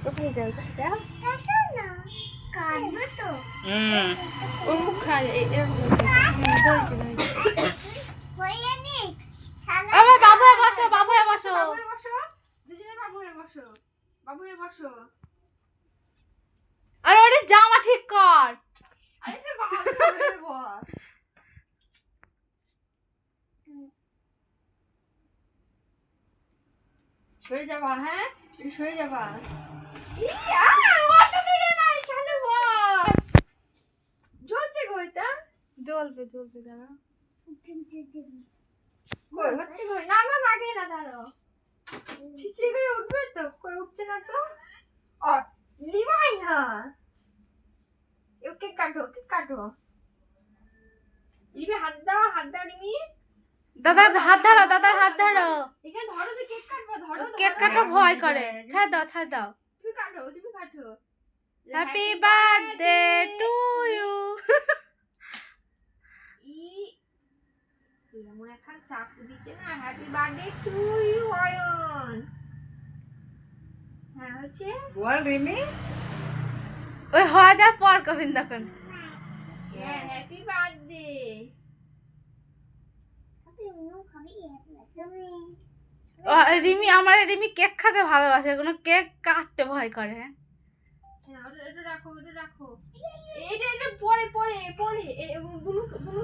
কোথায় যাও যাও কাটবে তো ওর মুখ খায় এরকম হয়ে নি আবার বাবু হয়ে বসো বাবু হয়ে বসো দুজনে বাবু হয়ে বসো, বাবু হয়ে বসো। আর ওরে জামা ঠিক কর আরে তুই বাবু হয়ে বস। সরে যাবা, হ্যাঁ সরে যাবা। অত দূরে না, এখানে বস। জ্বলছে গো এটা। জ্বলবে জ্বলবে দাঁড়া কই হচ্ছে কই? না না লাগে না, দাঁড়াও। ছিচড়ি করে উঠবে তো, কই উঠছে না তো। আর লিমাই না। ওকে কাটো, ওকে কাটো। লিবে হাত দাও রিমি। দাদার হাত ধরো দাদার হাত ধরো এখানে ধরো তো, কেক কাটবা, ধরো ধরো। কেক কাটা ভয় করে ছাড় দাও তুমি কাটো, তুমি কাটো। হ্যাপি বার্থডে টু ইউ এমন এখন চাকু দিছে না, happy birthday to you Ayan. হ্যাঁ হচ্ছে বল রিমি ওই হওয়া যাওয়ার পর কবিন তখন হ্যাঁ happy birthday. Rimi Rimi cake খেতে ভালোবাসে কোনো কেক কাটতে ভয় করে হ্যাঁ এটা রাখো, এটা রাখো। এটা পরে পরে পরে বুলু বুলু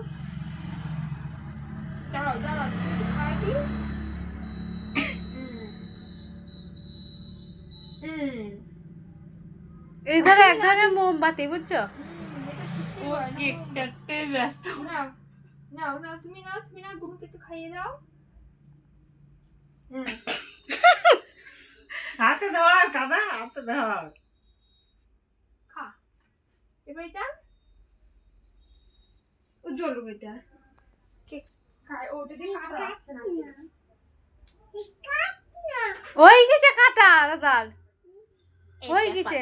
দাঁড়াও দাঁড়াও, একটু খাওয়াই দিই। এই ধরে এক ধরনের মোমবাতি বুঝছো কেক চাটতে ব্যস্ত নাও নাও নাও, তুমি নাও, বুলুকে একটু খাইয়ে দাও। হ্যাঁ হাতে ধর কাদা হাতে ধর খা। এবার এটা ও জ্বলবে, এটা কেক খায়, ওটা দিয়ে কাটা যাচ্ছে না। ওই গেছে কাটা দাদার ওই গেছে